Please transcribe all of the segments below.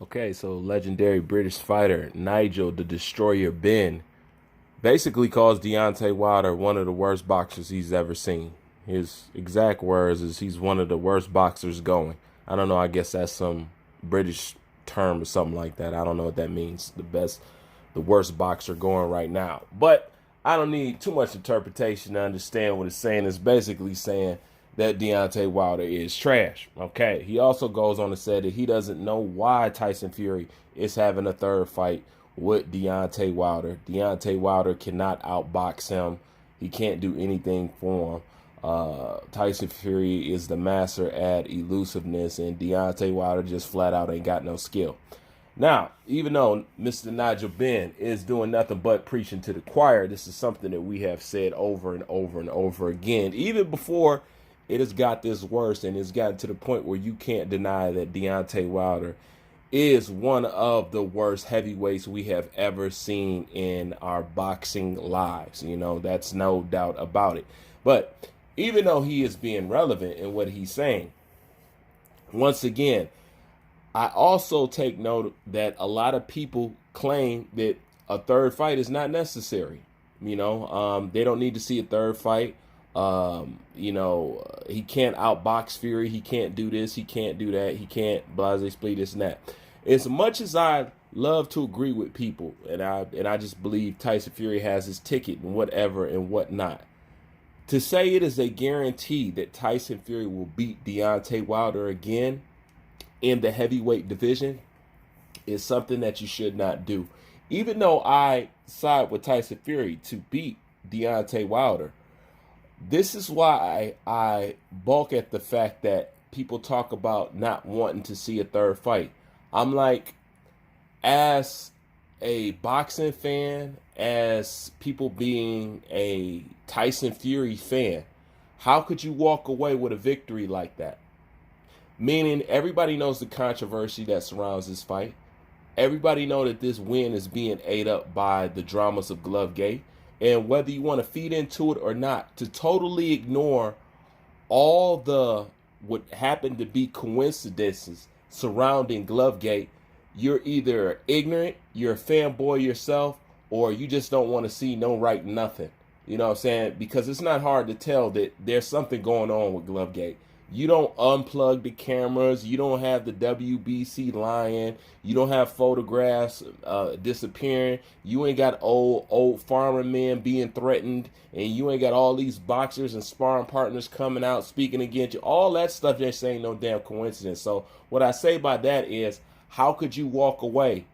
Okay, so legendary British fighter Nigel the Destroyer Benn basically calls Deontay Wilder one of the worst boxers he's ever seen. His exact words is he's one of the worst boxers going. I don't know, I guess that's some British term or something like that. I don't know what that means. The worst boxer going right now. But I don't need too much interpretation to understand what it's saying. It's basically saying that Deontay Wilder is trash. Okay. He also goes on to say that he doesn't know why Tyson Fury is having a third fight with Deontay Wilder. Deontay Wilder cannot outbox him. He can't do anything for him. Tyson Fury is the master at elusiveness, and Deontay Wilder just flat out ain't got no skill. Now, even though Mr. Nigel Benn is doing nothing but preaching to the choir, this is something that we have said over and over and over again, even before it has got this worse and it's gotten to the point where you can't deny that Deontay Wilder is one of the worst heavyweights we have ever seen in our boxing lives. You know, that's no doubt about it. But even though he is being relevant in what he's saying, once again, I also take note that a lot of people claim that a third fight is not necessary. They don't need to see a third fight. He can't outbox Fury. He can't do this. He can't do that. He can't blase split this and that. As much as I love to agree with people, and I just believe Tyson Fury has his ticket and whatever and whatnot, to say it is a guarantee that Tyson Fury will beat Deontay Wilder again in the heavyweight division is something that you should not do. Even though I side with Tyson Fury to beat Deontay Wilder, this is why I balk at the fact that people talk about not wanting to see a third fight. I'm like, as a boxing fan, as people being a Tyson Fury fan, how could you walk away with a victory like that? Meaning everybody knows the controversy that surrounds this fight. Everybody knows that this win is being ate up by the dramas of Glovegate. And whether you want to feed into it or not, to totally ignore all the what happened to be coincidences surrounding Glovegate, you're either ignorant, you're a fanboy yourself, or you just don't want to see no right nothing. You know what I'm saying? Because it's not hard to tell that there's something going on with Glovegate. You don't unplug the cameras. You don't have the WBC lying. You don't have photographs disappearing. You ain't got old farmer men being threatened. And you ain't got all these boxers and sparring partners coming out speaking against you. All that stuff just ain't no damn coincidence. So what I say by that is, how could you walk away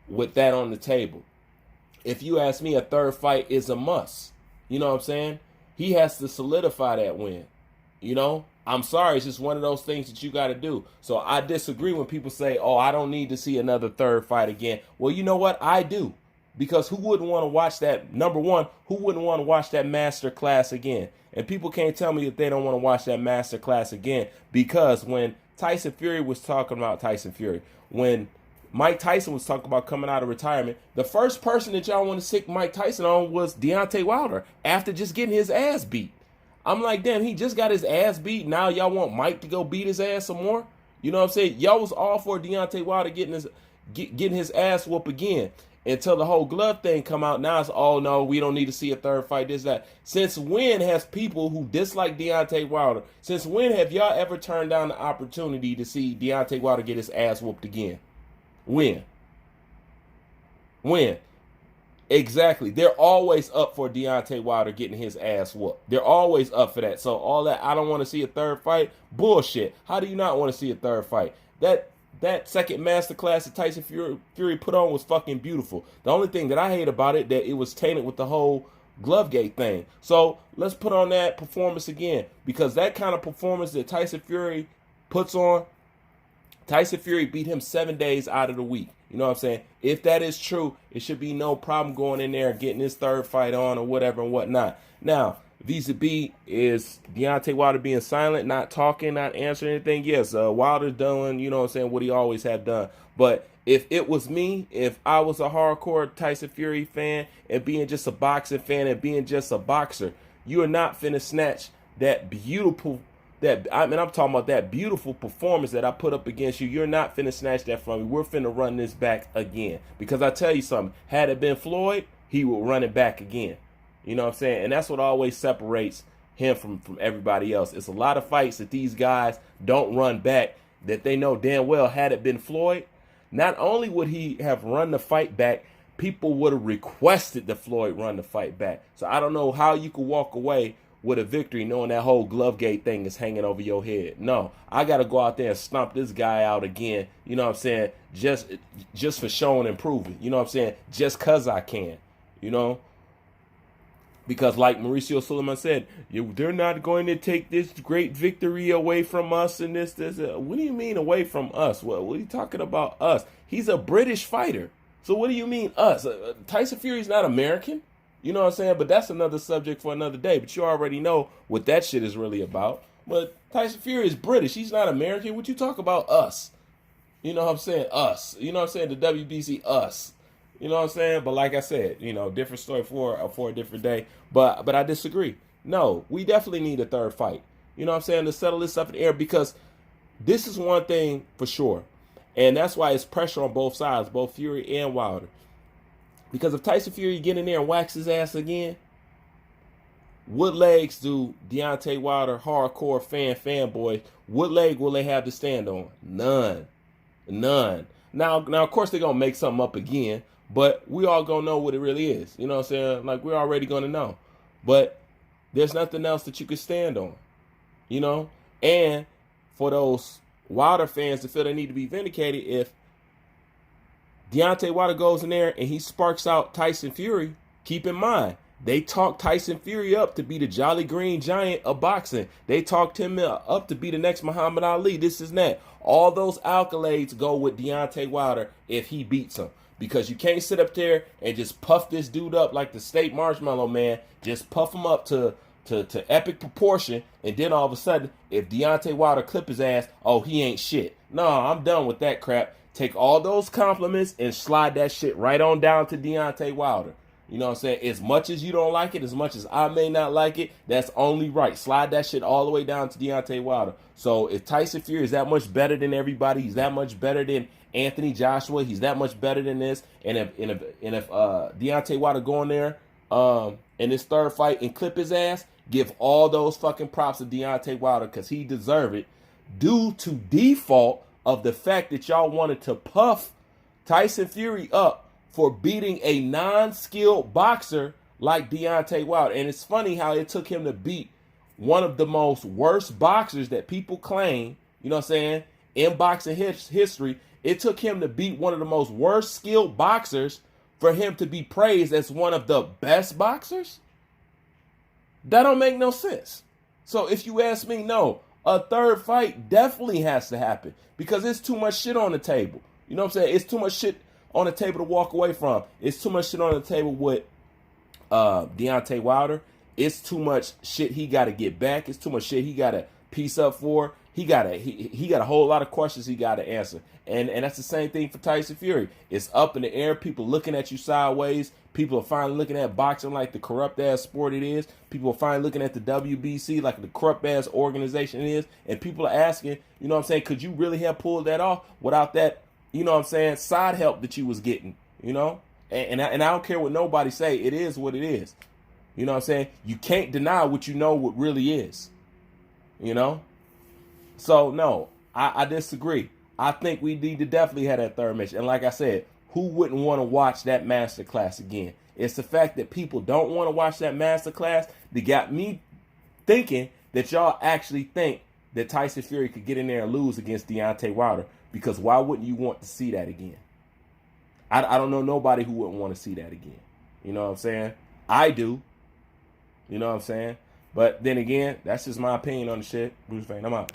with that on the table? If you ask me, a third fight is a must. You know what I'm saying? He has to solidify that win. I'm sorry, it's just one of those things that you got to do. So I disagree when people say, oh, I don't need to see another third fight again. Well, you know what? I do. Because who wouldn't want to watch that? Number one, who wouldn't want to watch that master class again? And people can't tell me that they don't want to watch that master class again. Because when Tyson Fury was talking about when Mike Tyson was talking about coming out of retirement, the first person that y'all want to sick Mike Tyson on was Deontay Wilder after just getting his ass beat. I'm like, damn, he just got his ass beat. Now y'all want Mike to go beat his ass some more? You know what I'm saying? Y'all was all for Deontay Wilder getting his ass whooped again until the whole glove thing come out. Now it's, oh, no, we don't need to see a third fight, this, that. Since when has people who dislike Deontay Wilder, since when have y'all ever turned down the opportunity to see Deontay Wilder get his ass whooped again? When? Exactly. They're always up for Deontay Wilder getting his ass whooped. They're always up for that. So all that, I don't want to see a third fight, bullshit. How do you not want to see a third fight? That second masterclass that Tyson Fury put on was fucking beautiful. The only thing that I hate about it, that it was tainted with the whole Glovegate thing. So let's put on that performance again. Because that kind of performance that Tyson Fury puts on, Tyson Fury beat him 7 days out of the week. You know what I'm saying? If that is true, it should be no problem going in there and getting his third fight on or whatever and whatnot. Now, vis-a-vis is Deontay Wilder being silent, not talking, not answering anything. Yes, Wilder's doing, you know what I'm saying, what he always have done. But if it was me, if I was a hardcore Tyson Fury fan and being just a boxing fan and being just a boxer, you are not finna snatch that beautiful I'm talking about that beautiful performance that I put up against you. You're not finna snatch that from me. We're finna run this back again. Because I tell you something, had it been Floyd, he would run it back again. You know what I'm saying? And that's what always separates him from everybody else. It's a lot of fights that these guys don't run back that they know damn well had it been Floyd, not only would he have run the fight back, people would have requested that Floyd run the fight back. So I don't know how you could walk away with a victory knowing that whole Glovegate thing is hanging over your head. No, I got to go out there and stomp this guy out again, you know what I'm saying, just for showing and proving, you know what I'm saying, just because I can, you know. Because like Mauricio Suleiman said, they're not going to take this great victory away from us and this. What do you mean away from us? What are you talking about us? He's a British fighter. So what do you mean us? Tyson Fury's not American. You know what I'm saying? But that's another subject for another day. But you already know what that shit is really about. But Tyson Fury is British. He's not American. What you talk about us? You know what I'm saying? Us. You know what I'm saying? The WBC, us. You know what I'm saying? But like I said, you know, different story for a different day. But I disagree. No, we definitely need a third fight. You know what I'm saying? To settle this up in the air, because this is one thing for sure. And that's why it's pressure on both sides, both Fury and Wilder. Because if Tyson Fury get in there and wax his ass again, what legs do Deontay Wilder hardcore fanboys, what leg will they have to stand on? None. Now, of course, they're going to make something up again. But we all gonna know what it really is. You know what I'm saying? Like, we're already gonna know. But there's nothing else that you could stand on. You know? And for those Wilder fans to feel they need to be vindicated, if Deontay Wilder goes in there and he sparks out Tyson Fury, keep in mind, they talked Tyson Fury up to be the Jolly Green Giant of boxing. They talked him up to be the next Muhammad Ali. This is that. All those accolades go with Deontay Wilder if he beats him. Because you can't sit up there and just puff this dude up like the state marshmallow man. Just puff him up to epic proportion. And then all of a sudden, if Deontay Wilder clip his ass, oh, he ain't shit. No, I'm done with that crap. Take all those compliments and slide that shit right on down to Deontay Wilder. You know what I'm saying? As much as you don't like it, as much as I may not like it, that's only right. Slide that shit all the way down to Deontay Wilder. So if Tyson Fury is that much better than everybody, he's that much better than Anthony Joshua, he's that much better than this. And if Deontay Wilder go in there in this third fight and clip his ass, give all those fucking props to Deontay Wilder, because he deserved it, due to default of the fact that y'all wanted to puff Tyson Fury up for beating a non-skilled boxer like Deontay Wilder. And it's funny how it took him to beat one of the most worst boxers that people claim, you know what I'm saying, in boxing history. It took him to beat one of the most worst skilled boxers for him to be praised as one of the best boxers. That don't make no sense. So if you ask me, no, a third fight definitely has to happen, because it's too much shit on the table. You know what I'm saying? It's too much shit on the table to walk away from. It's too much shit on the table with Deontay Wilder. It's too much shit he got to get back. It's too much shit he got to piece up for. He got a whole lot of questions he got to answer. And that's the same thing for Tyson Fury. It's up in the air. People looking at you sideways. People are finally looking at boxing like the corrupt-ass sport it is. People are finally looking at the WBC like the corrupt-ass organization it is. And people are asking, you know what I'm saying, could you really have pulled that off without that, you know what I'm saying, side help that you was getting, you know? And I don't care what nobody say. It is what it is. You know what I'm saying? You can't deny what you know what really is, you know? So, no, I disagree. I think we need to definitely have that third match. And like I said, who wouldn't want to watch that masterclass again? It's the fact that people don't want to watch that masterclass that got me thinking that y'all actually think that Tyson Fury could get in there and lose against Deontay Wilder. Because why wouldn't you want to see that again? I don't know nobody who wouldn't want to see that again. You know what I'm saying? I do. You know what I'm saying? But then again, that's just my opinion on the shit. Bruce Wayne, I'm out.